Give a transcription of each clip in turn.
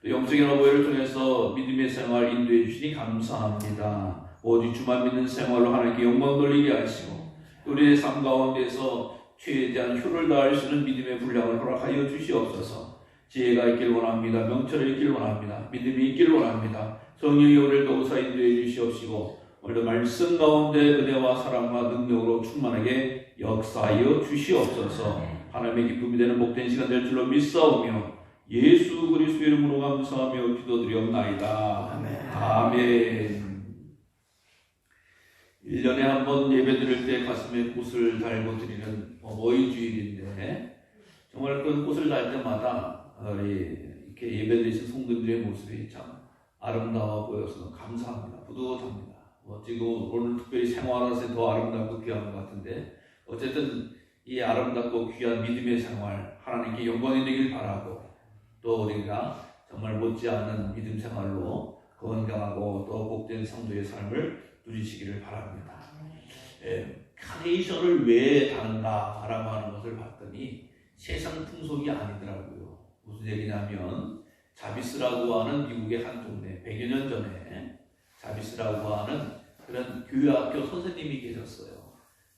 또 영적인 어버이를 통해서 믿음의 생활 인도해 주시니 감사합니다. 오직 주만 믿는 생활로 하나님께 영광 돌리게 하시고 우리의 삶 가운데서 최대한 효를 다할 수 있는 믿음의 분량을 허락하여 주시옵소서. 지혜가 있길 원합니다. 명철이 있길 원합니다. 믿음이 있길 원합니다. 성령이 우리를 더욱더 인도해 주시옵시고 오늘도 말씀 가운데 은혜와 사랑과 능력으로 충만하게 역사하여 주시옵소서. 하나님의 기쁨이 되는 복된 시간 될 줄로 믿사오며 예수 그리스도의 이름으로 감사하며 기도드리옵나이다. 아멘. 1년에 한 번 예배 드릴 때 가슴에 꽃을 달고 드리는 어버이 주일인데 정말 그 꽃을 달 때마다 이렇게 예배 드리신 성도들의 모습이 참 아름다워 보여서 감사합니다. 뿌듯합니다. 지금 오늘 특별히 생활하면서 더 아름답고 귀한 것 같은데 어쨌든 이 아름답고 귀한 믿음의 생활 하나님께 영광이 되길 바라고 또 우리가 정말 못지않은 믿음 생활로 건강하고 또 복된 성도의 삶을 누리시기를 바랍니다. 카네이션을 왜 다는가라고 하는 것을 봤더니 세상 풍속이 아니더라고요. 무슨 얘기냐면 자비스라고 하는 미국의 한 동네 100여 년 전에 자비스라고 하는 그런 교회학교 선생님이 계셨어요.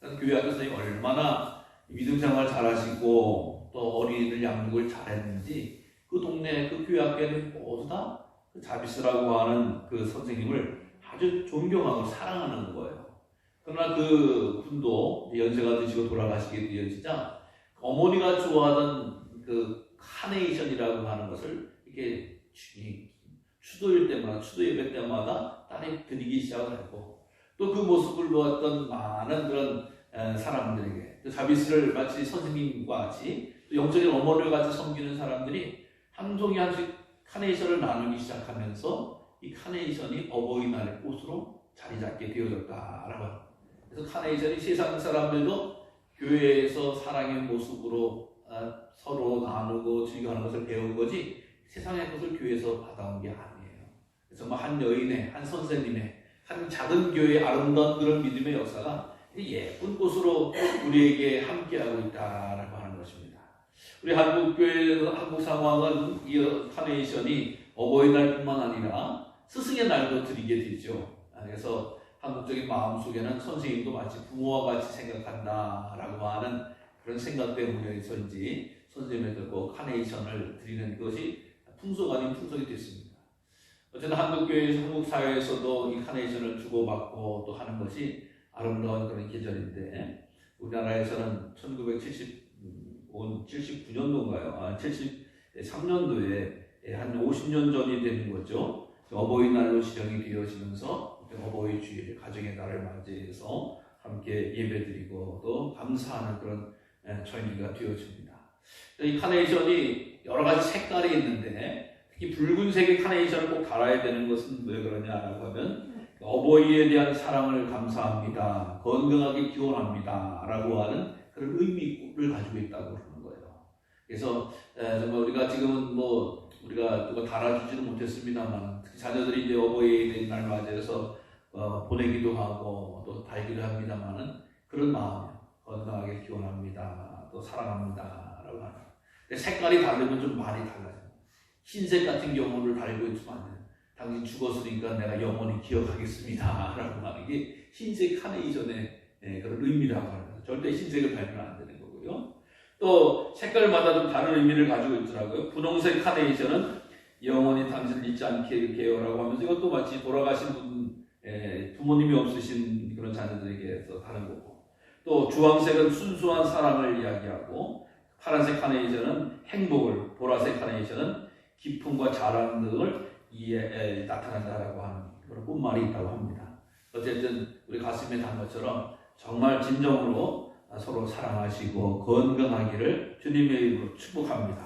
교회학교 선생님이 얼마나 믿음생활 잘하시고 또 어린이들 양육을 잘했는지 그 동네 그 교회학교에는 모두 다 그 자비스라고 하는 그 선생님을 아주 존경하고 사랑하는 거예요. 그러나 그 분도 연세가 드시고 돌아가시게 되어지자 어머니가 좋아하던 그 카네이션이라고 하는 것을 이렇게 추도 예배 때마다 딸이 드리기 시작하고 또 그 모습을 보았던 많은 그런 사람들에게 또 자비스를 마치 선생님과 같이 또 영적인 어머니를 같이 섬기는 사람들이 한 송이 한씩 카네이션을 나누기 시작하면서 이 카네이션이 어버이날의 꽃으로 자리 잡게 되어졌다라고 합니다. 그래서 카네이션이 세상 사람들도 교회에서 사랑의 모습으로 서로 나누고 즐겨하는 것을 배운 거지 세상의 것을 교회에서 받아온 게 아니에요. 그래서 한 여인의, 한 선생님의, 한 작은 교회의 아름다운 그런 믿음의 역사가 예쁜 꽃으로 우리에게 함께하고 있다라고 하는 것입니다. 우리 한국교회, 한국 상황은 이 카네이션이 어버이날뿐만 아니라 스승의 날도 드리게 되죠. 그래서 한국적인 마음속에는 선생님도 마치 부모와 같이 생각한다라고 하는 그런 생각 때문에서인지 선생님에게 꼭 카네이션을 드리는 것이 풍속 아닌 풍속이 됐습니다. 어쨌든 한국교회에서, 한국 사회에서도 이 카네이션을 주고받고 또 하는 것이 아름다운 그런 계절인데 우리나라에서는 1979년도인가요? 73년도에 한 50년 전이 되는 거죠. 어버이날로 시정이 되어지면서 어버이 주일, 가정의 날을 맞이해서 함께 예배드리고 또 감사하는 그런 절기가 되어집니다. 이 카네이션이 여러 가지 색깔이 있는데 특히 붉은색의 카네이션을 꼭 달아야 되는 것은 왜 그러냐라고 하면 어버이에 대한 사랑을 감사합니다. 건강하게 기원합니다. 라고 하는 그런 의미를 가지고 있다고 그러는 거예요. 그래서 정말 우리가 지금은 우리가 누가 달아주지는 못했습니다만 특히 자녀들이 이제 어버이의 날 맞이해서 보내기도 하고 또 달기도 합니다만은 그런 마음이요. 건강하게 기원합니다. 또 사랑합니다. 라고 하는. 근데 색깔이 다르면 좀 많이 달라져요. 흰색 같은 경우를 달고 있으면 안 돼요. 당신 죽었으니까 내가 영원히 기억하겠습니다. 라고 하는 게 흰색 카네이션의 그런 의미라고 하는 거예요. 절대 흰색을 달면 안 되는 거고요. 또 색깔마다 좀 다른 의미를 가지고 있더라고요. 분홍색 카네이션은 영원히 당신을 잊지 않게요라고 하면서 이것도 마치 돌아가신 분, 부모님이 없으신 그런 자녀들에게서 다른 거고 또 주황색은 순수한 사랑을 이야기하고 파란색 카네이션은 행복을, 보라색 카네이션은 기쁨과 자랑 등을 나타난다라고 하는 그런 꽃말이 있다고 합니다. 어쨌든 우리 가슴에 단 것처럼 정말 진정으로 서로 사랑하시고 건강하기를 주님의 이름으로 축복합니다.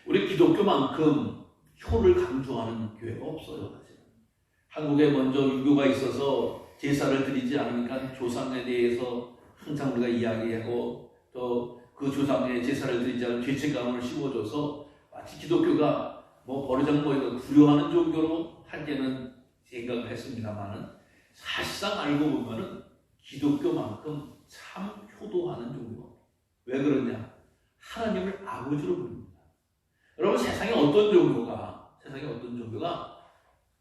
우리 기독교만큼 효를 강조하는 교회가 없어요. 사실. 한국에 먼저 유교가 있어서 제사를 드리지 않으니까 조상에 대해서 항상 우리가 이야기하고 또 그 조상의 제사를 드리지 않은 죄책감을 씌워줘서 마치 기독교가 버르장머리가 구려하는 종교로 할 때는 생각을 했습니다만은 사실상 알고 보면은 기독교만큼 참 효도하는 종교가 왜 그러냐? 하나님을 아버지로 부릅니다. 여러분 세상에 어떤 종교가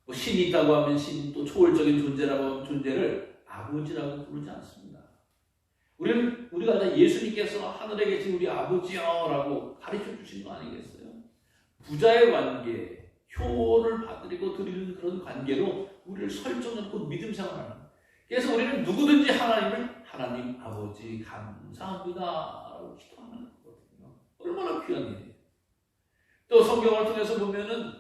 뭐 신이 있다고 하면 신, 또 초월적인 존재라고 하면 존재를 아버지라고 부르지 않습니다. 우리가 다 예수님께서 하늘에 계신 우리 아버지여라고 가르쳐 주신 거 아니겠어요? 부자의 관계, 효를 받으리고 드리는 그런 관계로 우리를 설정해놓고 믿음 생활하는 거예요. 그래서 우리는 누구든지 하나님을 하나님 아버지 감사합니다 라고 기도하는 거거든요. 얼마나 귀한 일이에요. 또 성경을 통해서 보면은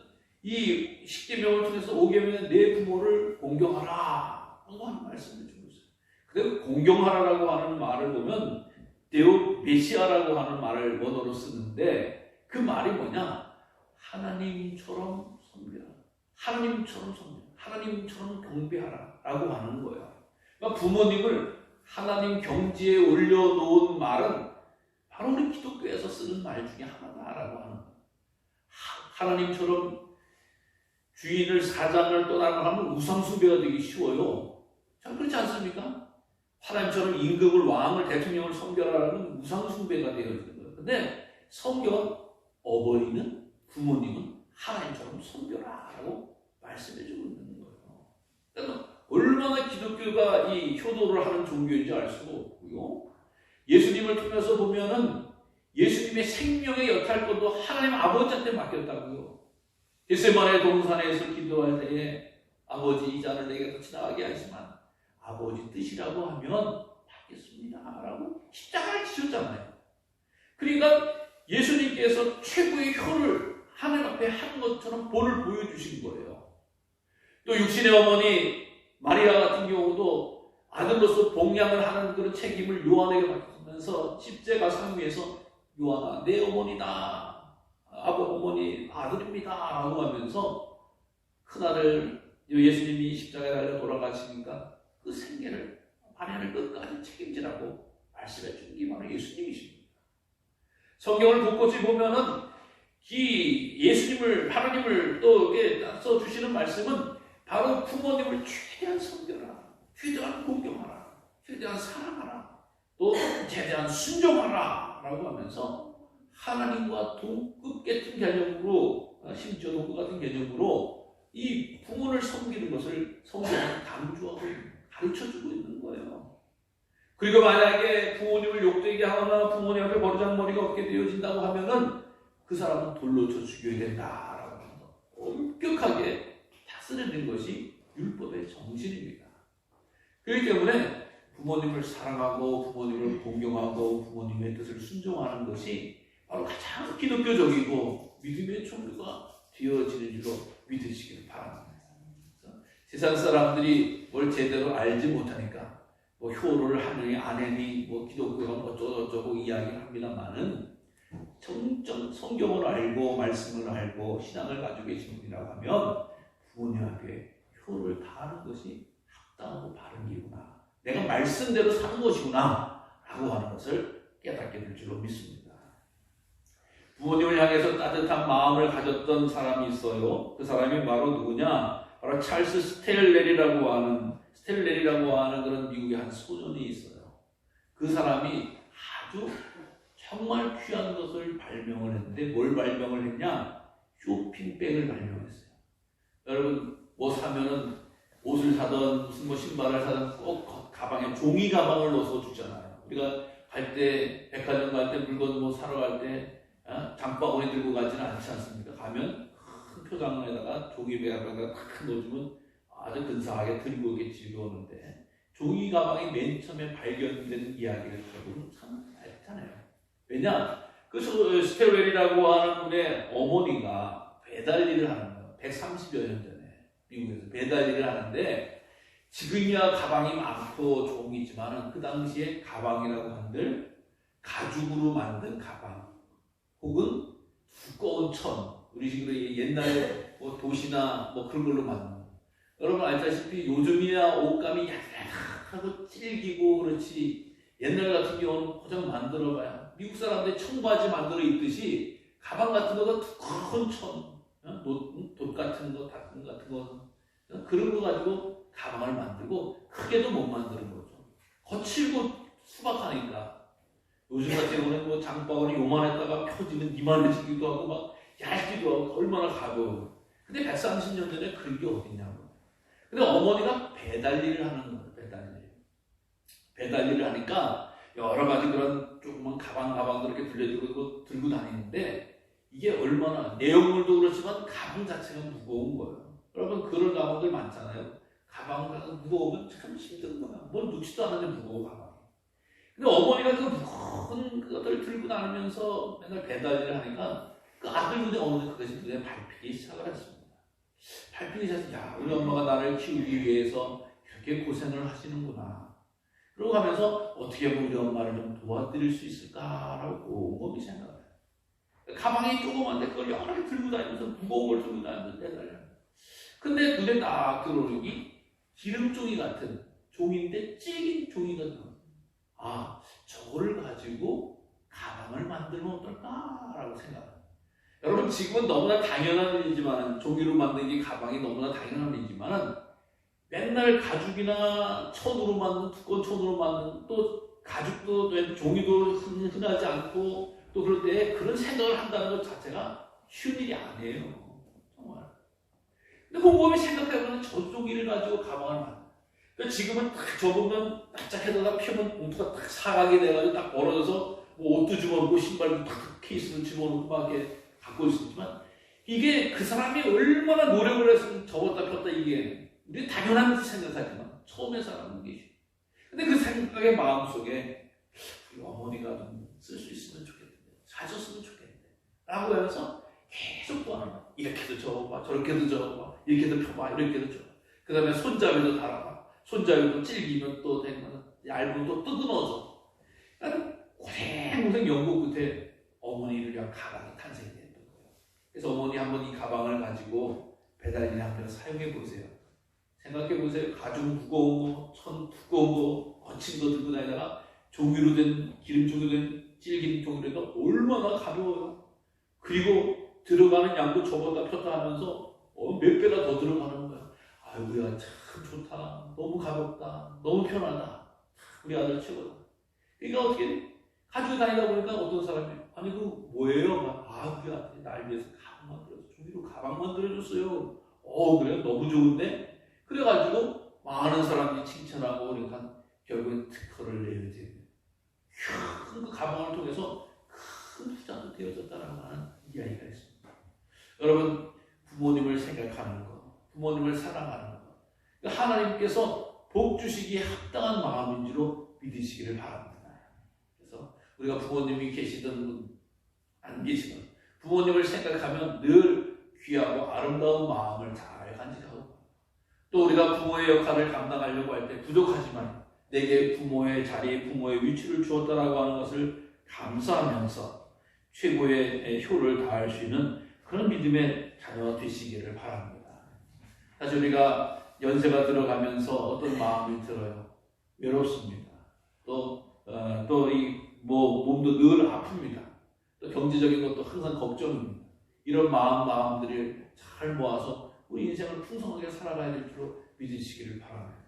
이 십계명을 통해서 5계명에 내 부모를 공경하라 라고 하는 말씀을 주고 있어요. 그리고 공경하라라고 하는 말을 보면 데오 메시아라고 하는 말을 원어로 쓰는데 그 말이 뭐냐? 하나님처럼 섬겨라. 하나님처럼 섬겨라. 하나님처럼 경배하라 라고 하는 거예요. 그러니까 부모님을 하나님 경지에 올려놓은 말은 바로 우리 기독교에서 쓰는 말 중에 하나다라고 하는 거예요. 하나님처럼 주인을 사장을 떠나고 하면 우상숭배가 되기 쉬워요. 참 그렇지 않습니까? 하나님처럼 임금을 왕을 대통령을 섬겨라라는 우상숭배가 되어지는 거예요. 근데 성경은 어버이는 부모님은 하나님처럼 섬겨라라고 말씀해주고 있는 거예요. 그러니까 얼마나 기독교가 이 효도를 하는 종교인지 알 수가 없고요. 예수님을 통해서 보면은 예수님의 생명의 역할권도 하나님 아버지한테 맡겼다고요. 겟세마네 동산에서 기도할 때에 아버지 이 잔을 내게 지나가게 하지만 아버지 뜻이라고 하면 받겠습니다 라고 십자가를 지셨잖아요. 그러니까 예수님께서 최고의 효를 하나님 앞에 한 것처럼 본을 보여주신 거예요. 또 육신의 어머니 마리아 같은 경우도 아들로서 복양을 하는 그런 책임을 요한에게 맡기면서 십자가 상위에서 요한아 내 어머니다. 어머니 아들입니다 라고 하면서 큰아들 예수님이 십자가에 달려 돌아가시니까 그 생계를 마리아를 끝까지 책임지라고 말씀해 준 게 바로 예수님이십니다. 성경을 곳곳이 보면은 이 예수님을 하나님을 또 써주시는 말씀은 바로 부모님을 최대한 섬겨라, 최대한 공경하라, 최대한 사랑하라, 또 최대한 순종하라 라고 하면서 하나님과 동급 같은 개념으로, 심지어 동급 같은 개념으로 이 부모를 섬기는 것을 성경은 강조하고 가르쳐주고 있는 거예요. 그리고 만약에 부모님을 욕되게 하거나 부모님 앞에 버르장머리가 없게 되어진다고 하면은 그 사람은 돌로 쳐 죽여야 된다라고 하면서 엄격하게 다스리는 것이 율법의 정신입니다. 그렇기 때문에 부모님을 사랑하고 부모님을 공경하고 부모님의 뜻을 순종하는 것이 바로 가장 기독교적이고 믿음의 종류가 되어지는 줄로 믿으시길 바랍니다. 세상 사람들이 뭘 제대로 알지 못하니까 뭐 효를 하느니 안 하니 뭐 기독교가 어쩌고저쩌고 이야기를 합니다만은 정정 성경을 알고 말씀을 알고 신앙을 가지고 계신 분이라고 하면 부모님 앞에 효를 다하는 것이 합당하고 바른 길구나. 내가 말씀대로 사는 것이구나 라고 하는 것을 깨닫게 될 줄로 믿습니다. 부모님을 향해서 따뜻한 마음을 가졌던 사람이 있어요. 그 사람이 바로 누구냐? 바로 찰스 스텔렐이라고 하는 그런 미국의 한 소년이 있어요. 그 사람이 아주 정말 귀한 것을 발명을 했는데 뭘 발명을 했냐? 쇼핑백을 발명했어요. 여러분 뭐 사면은 옷을 사든 무슨 뭐 신발을 사든 꼭 가방에 종이 가방을 넣어서 주잖아요. 우리가 갈 때 백화점 갈 때 물건 뭐 사러 갈 때 장바구니 들고 가지는 않지 않습니까? 가면 큰 표장에다가 종이백에다가 탁 넣어주면 아주 근사하게 들고 이렇게 집에 오는데 종이 가방이 맨 처음에 발견된 이야기를 들어보면 참 알잖아요. 왜냐? 그 스텔웰이라고 하는 분의 어머니가 배달 일을 하는 거예요. 130여 년 전에 미국에서 배달 일을 하는데 지금이야 가방이 많고 종이 있지만 그 당시에 가방이라고 한들 가죽으로 만든 가방 혹은 두꺼운 천, 우리 식으로 옛날에 뭐 도시나 뭐 그런 걸로 만든. 여러분 알다시피 요즘이야 옷감이 야삭하고 질기고 그렇지 옛날 같은 경우는 포장 만들어봐야 미국 사람들이 청바지 만들어 입듯이 가방 같은 거가 두꺼운 천, 돛 같은 거, 닭 같은 거 그런 거 가지고 가방을 만들고 크게도 못 만드는 거죠. 거칠고 수박하니까. 요즘 같은 경우는 뭐 장바구니 요만했다가 펴지면 이만해지기도 하고 막 얇기도 얼마나 가벼워. 근데 130년 전에 그런 게 어딨냐고. 근데 어머니가 배달 일을 하는 거예요. 배달 일을 하니까 여러 가지 그런 조그만 가방도 이렇게 들고 다니는데 이게 얼마나 내용물도 그렇지만 가방 자체가 무거운 거예요. 여러분 그런 가방들 많잖아요. 가방가 무거우면 참 힘든 거야. 뭘 묻지도 않는데 무거워 가방이. 근데 어머니가 그 무거운 것들을 들고 다니면서 맨날 배달 일을 하니까 그 아들 눈에 어느 그것이 눈에 밟히기 시작을 했습니다. 밟히기 시작해서 야 우리 엄마가 나를 키우기 위해서 이렇게 고생을 하시는구나. 그러고 하면서 어떻게 하면 우리 엄마를 좀 도와드릴 수 있을까라고 곰곰이 생각해요. 가방이 조그만데 그걸 여러 개 들고 다니면서 무거운 걸 들고 다니면서 배달을. 근데 눈에 딱 들어오는 이 기름종이 같은 종이인데 찌긴 종이가 들어요. 아, 저걸 가지고 가방을 만들면 어떨까라고 생각해요. 여러분 지금은 너무나 당연한 일이지만 종이로 만든 게 가방이 너무나 당연한 일이지만 맨날 가죽이나 천으로 만든 두꺼운 천으로 만든 또 가죽도 종이도 흔하지 않고 또 그럴 때 그런 생각을 한다는 것 자체가 쉬운 일이 아니에요. 정말. 근데 곰곰이 생각해보면 저 종이를 가지고 가방을 만들어요. 그러니까 지금은 딱 접으면 납작해다가 펴면 봉투가 딱 사각이 돼가지고 딱 벌어져서 뭐 옷도 집어넣고 신발도 딱 케이스로 집어넣고 막 이렇게 갖고 있었지만 이게 그 사람이 얼마나 노력을 해서 접었다 폈다 이게 우리 당연한 생각하지만 처음에 사람은 게 근데 그 생각의 마음속에 우리 어머니가 좀 쓸 수 있으면 좋겠는데 사줬으면 좋겠는데 라고 하면서 계속 또 하는 거야. 이렇게도 접어봐 저렇게도 접어봐 이렇게도 펴봐 이렇게도 접어봐 그 다음에 손잡이도 달아봐 손잡이도 찔기면 또 되면 얇으면 또 뜯어넣어줘. 그러니까 고생 연구 끝에 어머니를 위한 가방이 탄생됐던 거예요. 그래서 어머니 한번 이 가방을 가지고 배달일에 한번 사용해 보세요. 생각해 보세요. 가죽 무거운 거, 천 두꺼운 거, 거친 거 들고 다니다가 종이로 된 기름종이로 된 찔긴 종이로 얼마나 가벼워요. 그리고 들어가는 양도 접었다 폈다 하면서 몇 배나 더 들어가는 거야. 아이고야 참 좋다. 너무 가볍다. 너무 편하다. 우리 아들 최고다. 그러니까 어떻게 가지고 다니다 보니까 어떤 사람이 아니 그 뭐예요? 아 우리 아들이 날 위해서 가방 만들어서 종이로 가방 만들어줬어요. 그래 너무 좋은데? 그래가지고 많은 사람들이 칭찬하고 그러니까 결국엔 특허를 내야 되고 큰 그 가방을 통해서 큰 부자도 되어졌다라고 하는 이야기가 있습니다. 여러분 부모님을 생각하는 것, 부모님을 사랑하는 것, 하나님께서 복 주시기에 합당한 마음인지로 믿으시기를 바랍니다. 그래서 우리가 부모님이 계시든 안 계시든 부모님을 생각하면 늘 귀하고 아름다운 마음을 잘 간직하고 또 우리가 부모의 역할을 감당하려고 할 때 부족하지만 내게 부모의 자리, 부모의 위치를 주었다라고 하는 것을 감사하면서 최고의 효를 다할 수 있는 그런 믿음의 자녀 되시기를 바랍니다. 사실 우리가 연세가 들어가면서 어떤 마음이 들어요? 외롭습니다. 또 이 몸도 늘 아픕니다. 또 경제적인 것도 항상 걱정입니다. 이런 마음들을 잘 모아서 우리 인생을 풍성하게 살아가야 될 줄로 믿으시기를 바랍니다.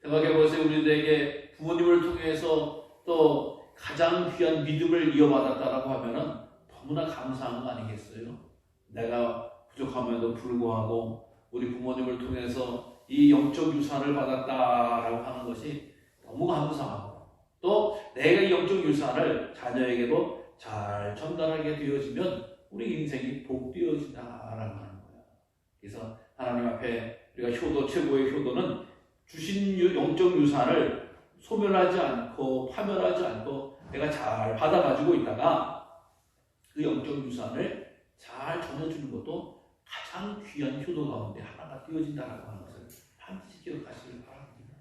생각해보세요. 우리들에게 부모님을 통해서 또 가장 귀한 믿음을 이어받았다라고 하면은 너무나 감사한 거 아니겠어요? 내가 부족함에도 불구하고 우리 부모님을 통해서 이 영적 유산을 받았다라고 하는 것이 너무 감사하고 또 내가 이 영적 유산을 자녀에게도 잘 전달하게 되어지면 우리 인생이 복되어진다라고 하는 거예요. 그래서 하나님 앞에 우리가 최고의 효도는 주신 영적 유산을 소멸하지 않고 파멸하지 않고 내가 잘 받아가지고 있다가 그 영적 유산을 잘 전해주는 것도 가장 귀한 효도 가운데 하나가 되어진다라고 하는 것을 반드시 기억하시길 바랍니다.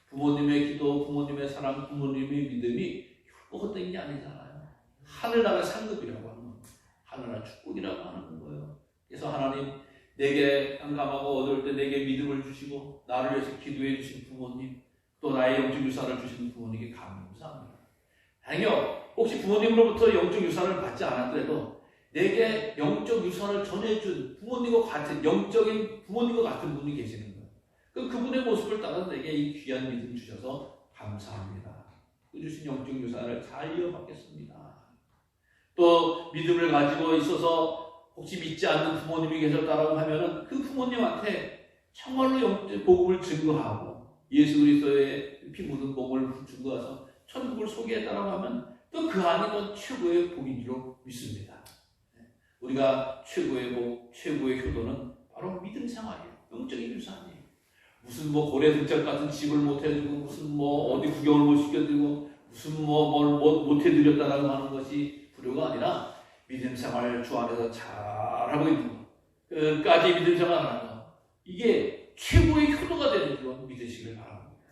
부모님의 기도, 부모님의 사랑, 부모님의 믿음이 헛된 게 아니잖아요. 하늘나라 상급이라고 하는 거예요. 하늘나라 축복이라고 하는 거예요. 그래서 하나님 내게 깜깜하고 어두울 때 내게 믿음을 주시고 나를 위해서 기도해 주신 부모님 또 나의 영적 유산을 주신 부모님께 감사합니다. 당연 혹시 부모님으로부터 영적 유산을 받지 않았더라도 내게 영적 유산을 전해준 부모님과 같은 영적인 부모님과 같은 분이 계시는 거예요. 그럼 그분의 모습을 따라 내게 이 귀한 믿음 주셔서 감사합니다. 그 주신 영적 유산을 잘 이어받겠습니다. 또 믿음을 가지고 있어서 혹시 믿지 않는 부모님이 계셨다라고 하면은 그 부모님한테 정말로 영적 복음을 증거하고 예수 그리스도의 피 묻은 복음을 증거해서 천국을 소개했다라고 하면 또 그 안이 또 최고의 복인 줄로 믿습니다. 우리가 최고의 복, 최고의 효도는 바로 믿음 생활이에요. 영적인 유산이에요. 무슨 뭐 고래 등짝 같은 집을 못 해주고 무슨 뭐 어디 구경을 못 시켜드리고 무슨 뭘 못 해드렸다라고 하는 것이 불효가 아니라 믿음 생활을 주 안에서 잘하고 있는 것, 끝까지 믿음 생활하는 것, 이게 최고의 효도가 되는 줄 믿으시길 바랍니다.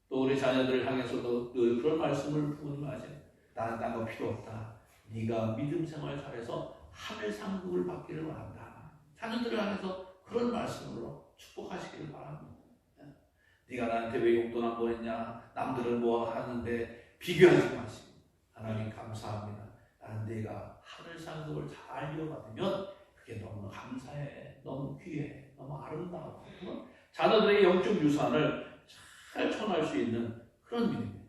또 우리 자녀들을 향해서도 늘 그런 말씀을 부모님 하세요. 나는 딴 거 필요 없다. 네가 믿음 생활 잘해서 하늘 상급을 받기를 바란다. 자녀들을 향해서 그런 말씀으로 축복하시기를 바랍니다. 네가 나한테 왜 용돈 안 보냈냐? 남들은 뭐 하는데 비교하지 마시고 하나님 감사합니다. 나는 네가 하늘 상급을 잘 이어받으면 그게 너무 감사해, 너무 귀해, 너무 아름다워. 자녀들의 영적 유산을 잘 전할 수 있는 그런 믿음이에요.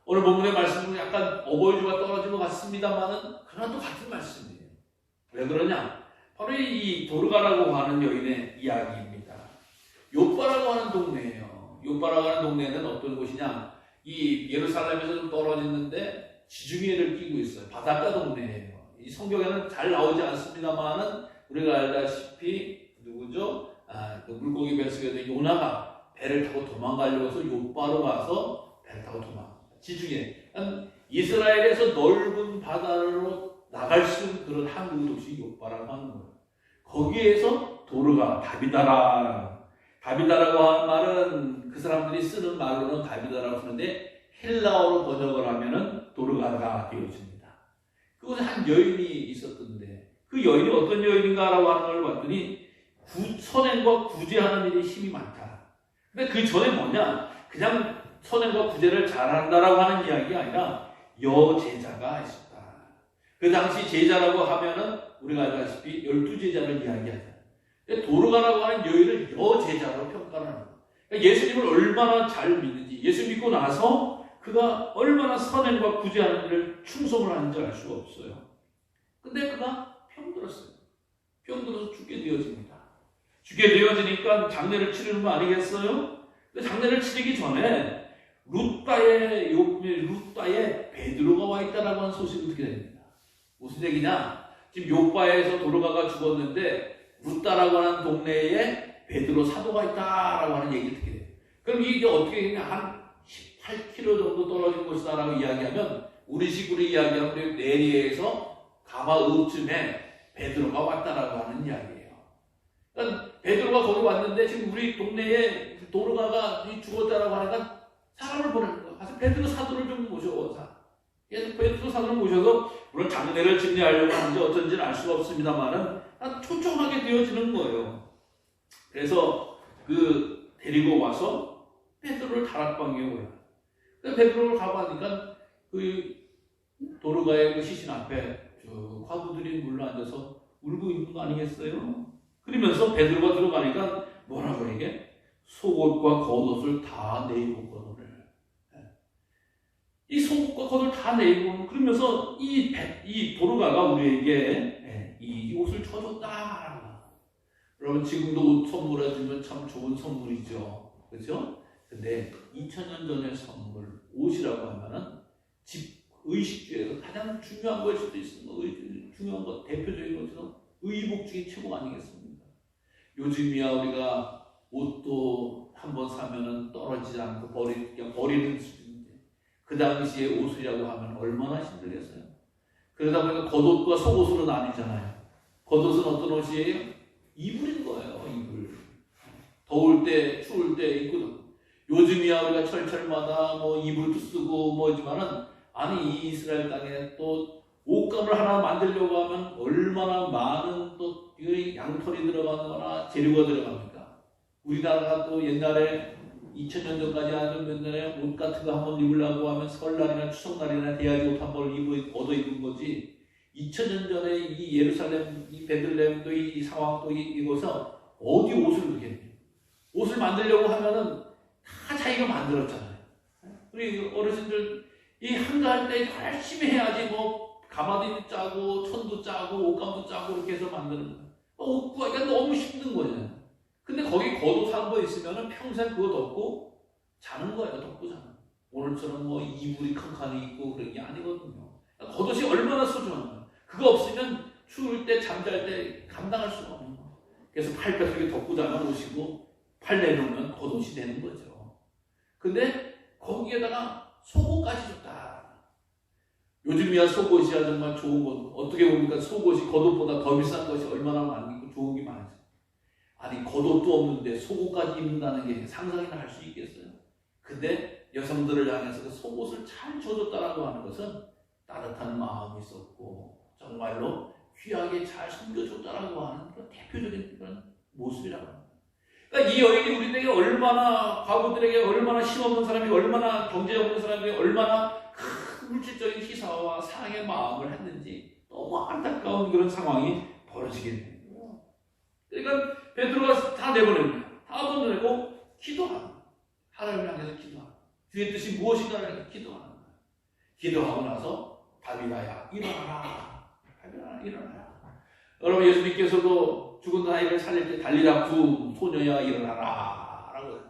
오늘 본문의 말씀은 약간 어버이주가 떨어진 것 같습니다만은 그러나 또 같은 말씀이에요. 왜 그러냐? 바로 이 도르가라고 하는 여인의 이야기입니다. 욥바라고 하는 동네예요. 욥바라고 하는 동네는 어떤 곳이냐? 이 예루살렘에서 좀 떨어지는데 지중해를 끼고 있어요. 바닷가 동네예요. 이 성경에는 잘 나오지 않습니다만은 우리가 알다시피 누구죠? 그 물고기 뱃속에 요나가 배를 타고 도망가려고 해서 욥바로 가서 배를 타고 도망갑니다. 지중해. 이스라엘에서 넓은 바다로 나갈 수 있는 그런 항구 도시 욥바라고 하는 거예요. 거기에서 도르가 다비다라고 하는 말은 그 사람들이 쓰는 말로는 다비다라고 쓰는데 헬라어로 번역을 하면은 도르가가 되어집니다. 그곳에 한 여인이 있었던데 그 여인이 어떤 여인인가라고 하는 걸 봤더니 선행과 구제하는 일에 힘이 많다. 근데 그 전에 뭐냐? 그냥 선행과 구제를 잘한다라고 하는 이야기가 아니라 여제자가 있었다. 그 당시 제자라고 하면은 우리가 알다시피 12제자를 이야기하잖아요. 도르가라고 하는 여인을 여제자로 평가를 하는 거예요. 그러니까 예수님을 얼마나 잘 믿는지, 예수 믿고 나서 그가 얼마나 선행과 구제하는 일을 충성을 하는지 알 수가 없어요. 근데 그가 병들었어요. 병들어서 죽게 되어집니다. 죽게 되어지니까 장례를 치르는 거 아니겠어요? 근데 장례를 치르기 전에 루따에 베드로가 와 있다라고 하는 소식을 듣게 됩니다. 무슨 얘기냐? 지금 욥바에서 도르가가 죽었는데 루따라고 하는 동네에 베드로 사도가 있다라고 하는 얘기를 듣게 돼요. 그럼 이게 어떻게 되냐? 한 18km 정도 떨어진 곳이다라고 이야기하면 우리 식으로 이야기하면 내리에서 가마읍쯤에 베드로가 왔다라고 하는 이야기예요. 그러니까 베드로가 거기 왔는데 지금 우리 동네에 도르가가 죽었다라고 하니까 사람을 보내는 거예요. 가서 베드로 사도를 좀 모셔오자. 그래서 베드로 사도를 모셔서 물론 장례를 집례하려고 하는지 어쩐지는 알 수가 없습니다만은 초청하게 되어지는 거예요. 그래서 데리고 와서 베드로를 다락방에 오요. 그래서 베드로를 가보니까 그 도르가의 그 시신 앞에 과부들이 물러 앉아서 울고 있는 거 아니겠어요? 그러면서 베드로가 들어가니까 뭐라고 이게? 속옷과 겉옷을 다 내입었거든요. 이 속옷과 겉을 다 내입고 그러면서 이 도르가가 우리에게 이 옷을 쳐줬다. 여러분 지금도 옷 선물해주면 참 좋은 선물이죠. 그렇죠? 근데 2000년 전의 선물 옷이라고 하면은 집 의식주에서 가장 중요한 걸 수도 있습니다. 중요한 것 대표적인 것처럼 의복 중에 최고 아니겠습니까? 요즘이야 우리가 옷도 한번 사면은 떨어지지 않고 버리는 수준인데 그 당시에 옷이라고 하면 얼마나 힘들겠어요. 그러다 보니까 겉옷과 속옷으로 나뉘잖아요. 겉옷은 어떤 옷이에요? 이불인 거예요. 이불. 더울 때 추울 때 입고 요즘이야 우리가 철철마다 뭐 이불도 쓰고 뭐지만은 아니 이 이스라엘 땅에 또 옷감을 하나 만들려고 하면 얼마나 많은 또 양털이 들어가거나 재료가 들어갑니까? 우리나라가 또 옛날에 2000년 전까지 하던 옛날에 옷 같은 거 한번 입으려고 하면 설날이나 추석날이나 돼야지 옷 한 번 얻어 입은 거지. 2000년 전에 이 예루살렘, 이 베들레헴도 이 상황도 이곳에서 어디 옷을 그겠냐? 옷을 만들려고 하면은 다 자기가 만들었잖아요. 우리 어르신들 이 한가할 때 열심히 해야지 뭐 가마도 짜고 천도 짜고 옷감도 짜고 이렇게 해서 만드는 거예요. 옷 구하기가 너무 힘든 거잖아요. 근데 거기 겉옷 한 거 있으면 평생 그거 덮고 자는 거예요. 덮고 자는 거예요. 오늘처럼 뭐 이불이 칸칸이 있고 그런 게 아니거든요. 겉옷이 얼마나 소중한 거예요. 그거 없으면 추울 때 잠잘 때 감당할 수가 없는 거예요. 그래서 팔뼈 덮고 자는 옷이고 팔 내놓으면 겉옷이 되는 거죠. 근데 거기에다가 속옷까지 줬다. 요즘이야 속옷이야 정말 좋은 것. 어떻게 보니까 속옷이 겉옷보다 더 비싼 것이 얼마나 많고 좋은 게 많죠. 아니 겉옷도 없는데 속옷까지 입는다는 게 상상이나 할 수 있겠어요? 근데 여성들을 향해서 그 속옷을 잘 줘줬다라고 하는 것은 따뜻한 마음이 있었고 정말로 귀하게 잘 섬겨줬다라고 하는 그런 대표적인 그런 모습이라고 합니다. 그러니까 이 여인이 우리에게 얼마나 과부들에게 얼마나 힘없는 사람이 얼마나 경제 없는 사람이 얼마나 큰 물질적인 희사와 사랑의 마음을 했는지 너무 안타까운 그런 상황이 벌어지게 됩니다. 그러니까 베드로가 다 내보냅니다. 다 보내고 기도하는 하나님을 향해서 기도하는 주의 뜻이 무엇인가를 기도하는 거예요. 기도하고 나서 다비다야 일어나라. 다비다야 일어나라. 여러분 예수님께서도 죽은 아이를 살릴 때 달리라 구 소녀야 일어나라 라고 해요.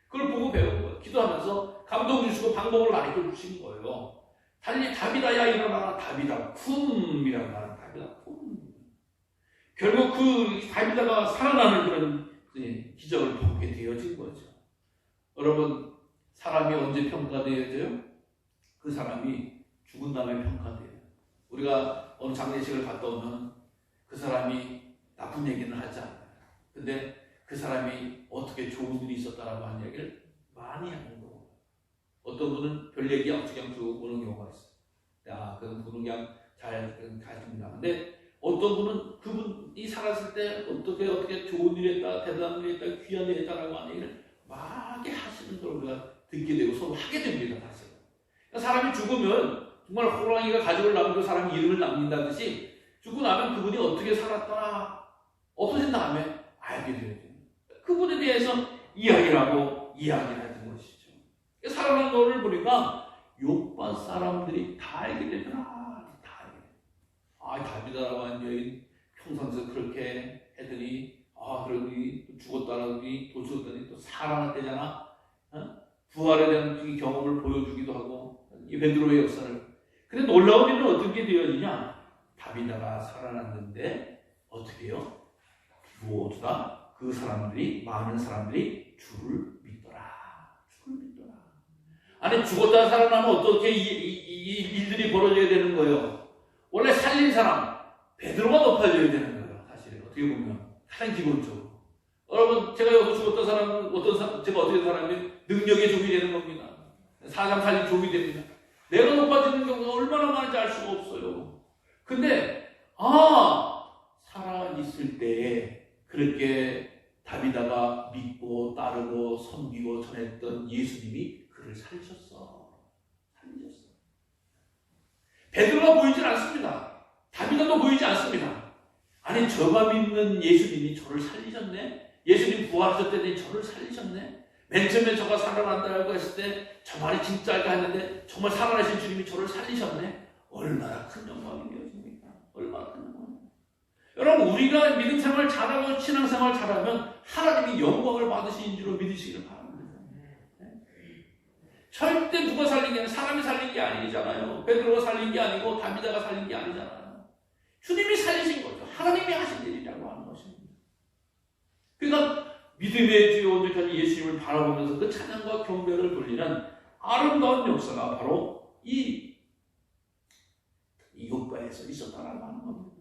그걸 보고 배운 거예요. 기도하면서 감동 주시고 방법을 가르쳐 주신 거예요. 다비다야 일어나라. 다비다 쿰이라고 하는 다비다 쿰. 결국 그 다비다가 살아나는 그런 기적을 보게 되어진 거죠. 여러분 사람이 언제 평가되어져요? 그 사람이 죽은 다음에 평가돼요. 우리가 어느 장례식을 갔다 오면 그 사람이 나쁜 얘기는 하지 않아요. 근데 그 사람이 어떻게 좋은 일이 있었다라고 하는 얘기를 많이 하는 거예요. 어떤 분은 별 얘기 없이 그냥 쭉 보는 경우가 있어요. 야, 그분은 그냥 잘 가십니다. 근데 어떤 분은 그분이 살았을 때 어떻게 좋은 일 했다, 대단한 일 했다, 귀한 일 했다라고 하는 얘기를 막 하시는 걸 우리가 듣게 되고 서로 하게 됩니다. 사실. 그러니까 사람이 죽으면 정말 호랑이가 가죽을 남기고 사람 이름을 남긴다듯이 죽고 나면 그분이 어떻게 살았더라 없어진 다음에 알게 되죠. 그분에 대해서 이야기를 하는 것이죠. 살아난 거를 보니까 욕바 사람들이 다 알게 되더라. 다 알게 돼. 아, 다비다라고 하는 여인 평상시에 그렇게 했더니 그러더니 죽었다라더니 또 죽었더니 또 살아났대잖아. 부활에 대한 경험을 보여주기도 하고 이 베드로의 역사를. 근데 놀라운 일은 어떻게 되어지냐? 다비다가 살아났는데 어떻게 해요? 모두 다 그 사람들이 많은 사람들이 주를 믿더라. 아니 죽었다 살아나면 어떻게 이 일들이 벌어져야 되는 거예요? 원래 살린 사람 베드로가 높아져야 되는 거예요. 사실 어떻게 보면 가장 기본적으로. 여러분 제가 여기서 죽었다 사람은 제가 어떻게 사람이 능력의 종이 되는 겁니다. 사람 살린 종이 됩니다. 내가 높아지는 경우가 얼마나 많은지 알 수가 없어요. 근데 살아있을 때에 그렇게 다비다가 믿고 따르고 섬기고 전했던 예수님이 그를 살리셨어. 베드로가 보이질 않습니다. 다비다도 보이지 않습니다. 아니 저가 믿는 예수님이 저를 살리셨네. 예수님 부활하셨더니 저를 살리셨네. 맨 처음에 저가 살아난다고 했을 때 저 말이 진짜일까 했는데 정말 살아나신 주님이 저를 살리셨네. 얼마나 큰 영광이 되어집니까? 얼마나 큰 영광입니까? 여러분 우리가 믿음 생활 잘하고 신앙 생활 잘하면 하나님이 영광을 받으신 줄로 믿으시기를 바랍니다. 절대 누가 살린 게 아니라 사람이 살린 게 아니잖아요. 베드로가 살린 게 아니고 다비다가 살린 게 아니잖아요. 주님이 살리신 거죠. 하나님이 하신 일이라고 하는 것입니다. 그러니까 믿음의 주여 온전히 예수님을 바라보면서 그 찬양과 경배를 돌리는 아름다운 역사가 바로 이 요바에서 있었다라고 하는 겁니다.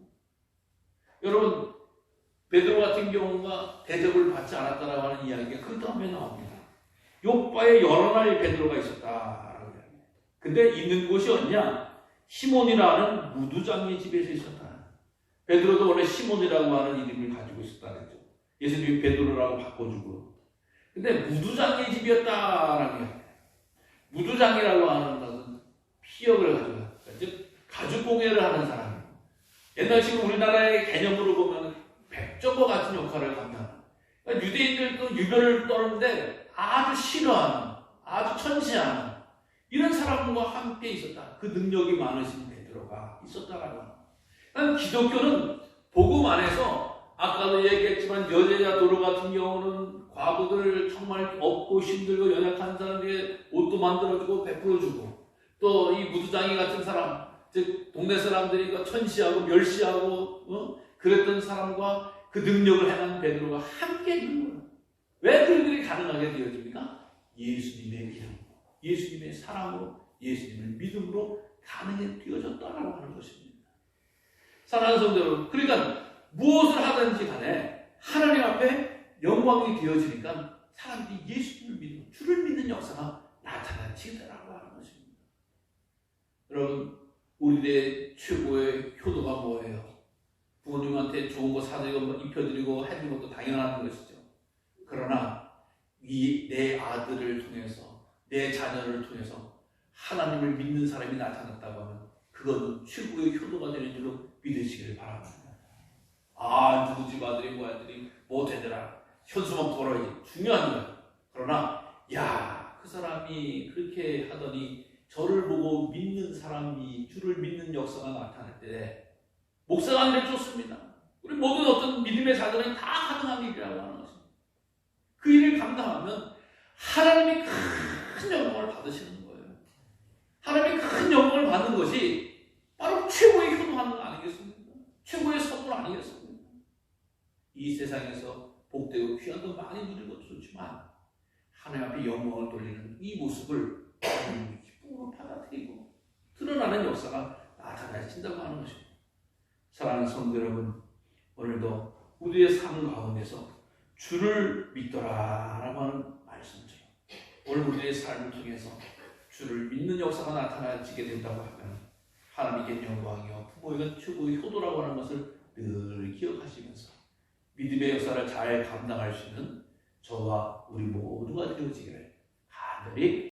여러분 베드로 같은 경우가 대접을 받지 않았다라고 하는 이야기가 그 다음에 나옵니다. 요바에 여러 나라의 베드로가 있었다라고 합니다. 근데 있는 곳이 어디냐? 시몬이라는 무두장의 집에서 있었다. 베드로도 원래 시몬이라고 하는 이름을 가지고 있었다 그랬죠. 예수님이 베드로라고 바꿔주고. 근데 무두장의 집이었다라고 해요. 무두장이라고 하는 것은 피역을 가져가. 즉 가죽공예를 하는 사람이에요. 옛날식으로 우리나라의 개념으로 보면 백조과 같은 역할을 감당하는. 그러니까 유대인들도 유별을 떠는데 아주 싫어하는, 아주 천시하는 이런 사람과 함께 있었다. 그 능력이 많으신 베드로. 들어가 있었다라고 합니다. 기독교는 복음 안에서 아까도 얘기했지만 여제자 도로 같은 경우는 과부들 정말 없고 힘들고 연약한 사람에게 옷도 만들어주고 베풀어주고 또 이 무두장이 같은 사람 즉 동네 사람들이 천시하고 멸시하고 그랬던 사람과 그 능력을 행한 베드로가 함께 있는 거예요. 왜 그들이 가능하게 되어집니까? 예수님의 믿음, 예수님의 사랑으로 예수님의 믿음으로 가능해 되어졌다라고 하는 것입니다. 사랑하는 성도 여러분, 그러니까 무엇을 하든지 간에 하나님 앞에 영광이 되어지니까 사람들이 예수님을 믿는, 주를 믿는 역사가 나타나지더라고 하는 것입니다. 여러분, 우리의 최고의 효도가 뭐예요? 부모님한테 좋은 거 사드리고 입혀드리고 해주는 것도 당연한 것이죠. 그러나 내 아들을 통해서 내 자녀를 통해서 하나님을 믿는 사람이 나타났다고 하면 그것은 최고의 효도가 되는 줄로 믿으시길 바랍니다. 아, 누구 집 아들이 뭐 아들이 뭐 되더라. 현수막 돌아야지. 중요한 거야. 그러나 야, 그 사람이 그렇게 하더니 저를 보고 믿는 사람이 주를 믿는 역사가 나타날 때 목사가 아니라 좋습니다. 우리 모든 어떤 믿음의 자들은 다 가능한 일이라고 하는 것입니다. 그 일을 감당하면 하나님이 큰 영광을 받으시는 거예요. 하나님이 큰 영광을 받는 것이 바로 최고의 효도하는 거 아니겠습니까? 최고의 선물 아니겠습니까? 이 세상에서 복되고 귀한 돈 많이 누리는 것도 좋지만 하나님 앞에 영광을 돌리는 이 모습을 기쁨으로 받아들이고 드러나는 역사가 나타나신다고 하는 것입니다. 사랑하는 성도 여러분, 오늘도 우리의 삶 가운데서 주를 믿더라라고 하는 말씀처럼 오늘 우리의 삶을 통해서 주를 믿는 역사가 나타나지게 된다고 하면 하나님께 영광이요 부모에게 최고의 효도라고 하는 것을 늘 기억하시면서 믿음의 역사를 잘 감당할 수 있는 저와 우리 모두가 되어지기를 간절히